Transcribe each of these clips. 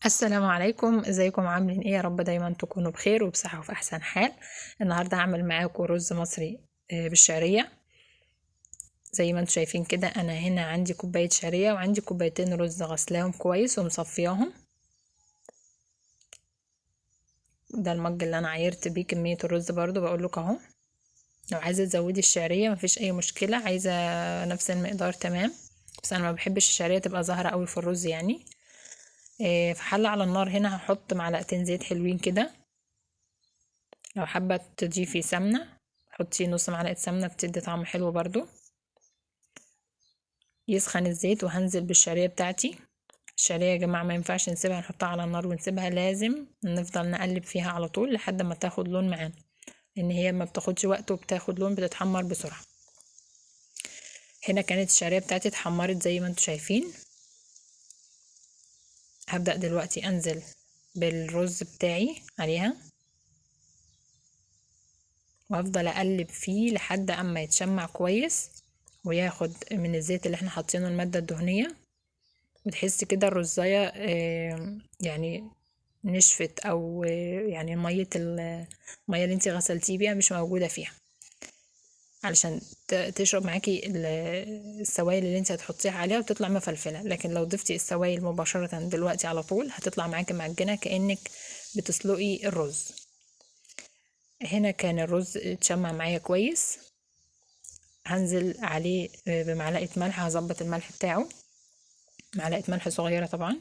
السلام عليكم، ازيكم؟ عاملين ايه؟ يا رب دايما تكونوا بخير وبصحة وفي احسن حال. النهارده هعمل معاكم رز مصري بالشعرية. زي ما انتم شايفين كده، انا هنا عندي كوباية شعرية وعندي كوبايتين رز غسلاهم كويس ومصفياهم. ده المج اللي انا عايرت بيه كمية الرز، برضو بقول لكم اهو. لو عايزة تزودي الشعرية مفيش اي مشكلة، عايزة نفس المقدار تمام، بس انا ما بحبش الشعرية تبقى ظاهرة قوي في الرز يعني. في حلة على النار هنا هحط معلقتين زيت حلوين كده. لو حابة تضيفي سمنة حطي نص معلقة سمنة، بتدي طعم حلو برضو. يسخن الزيت وهنزل بالشعرية بتاعتي. الشعرية يا جماعة ما ينفعش نسيبها نحطها على النار ونسيبها، لازم نفضل نقلب فيها على طول لحد ما تاخد لون معانا، لان هي ما بتاخدش وقت وبتاخد لون، بتتحمر بسرعة. هنا كانت الشعرية بتاعتي اتحمرت زي ما انتم شايفين. هبدأ دلوقتي انزل بالرز بتاعي عليها، وهفضل اقلب فيه لحد اما يتشمع كويس وياخد من الزيت اللي احنا حاطينه المادة الدهنية، وتحسي كده الرزاية يعني نشفت، او يعني المية اللي انتي غسلتيه بيها مش موجودة فيها، علشان تشرب معاكي السوائل اللي انتي هتحطيها عليها وتطلع مفلفلة. لكن لو ضفتي السوائل مباشرة دلوقتي على طول هتطلع معاكي معجنة كأنك بتسلقي الرز. هنا كان الرز اتشمع معايا كويس، هنزل عليه بمعلقة ملح، هظبط الملح بتاعه، معلقة ملح صغيرة طبعا.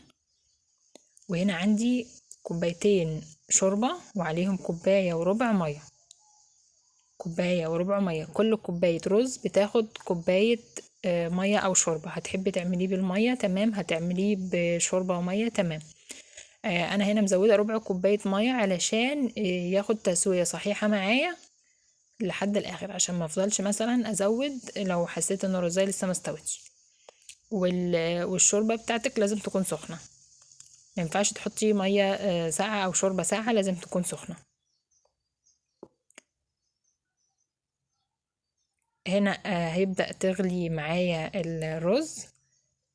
وهنا عندي كوبايتين شوربة وعليهم كوباية وربع مية. كوباية وربع مية، كل كوباية رز بتاخد كوباية مية او شوربة. هتحبي تعمليه بالمية تمام، هتعمليه بشوربة ومية تمام. انا هنا مزودة ربع كوباية مية علشان ياخد تسوية صحيحة معايا لحد الاخر، عشان ما افضلش مثلا ازود لو حسيت ان الرزاية لسه ما استوتش. والشوربة بتاعتك لازم تكون سخنة، ما ينفعش تحطي ميه ساقعه او شوربه ساقعه، لازم تكون سخنه. هنا هيبدأ تغلي معايا الرز،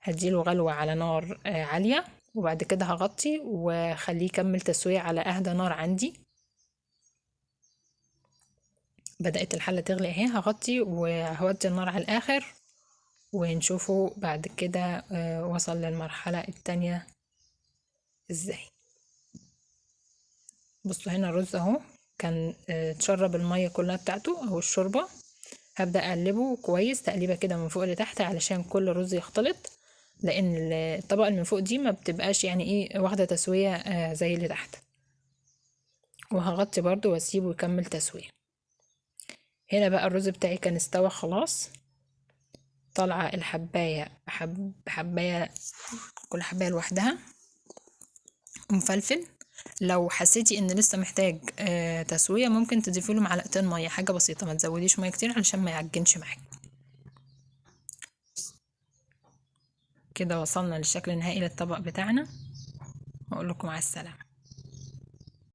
هديله غلوة على نار عالية، وبعد كده هغطي وخليه يكمل تسوية على اهدى نار عندي. بدأت الحلة تغلي اهي، هغطي وهودي النار على الاخر ونشوفه بعد كده وصل للمرحلة التانية ازاي. بصوا هنا الرز اهو كان اتشرب المية كلها بتاعته او الشوربة. هبدأ اقلبه كويس تقليبه كده من فوق لتحت علشان كل الرز يختلط، لان الطبقة اللي من فوق دي ما بتبقاش يعني ايه واخدة تسوية زي اللي تحت. وهغطي برضو واسيبه يكمل تسوية. هنا بقى الرز بتاعي كان استوى خلاص، طالعة الحباية حباية، كل حباية لوحدها، ومفلفل. لو حسيتي ان لسه محتاج تسوية ممكن تضيفي له معلقتين مية، حاجة بسيطة، ما تزوديش مية كتير علشان ما يعجنش معاك. كده وصلنا للشكل النهائي للطبق بتاعنا، واقول لكم على السلامة.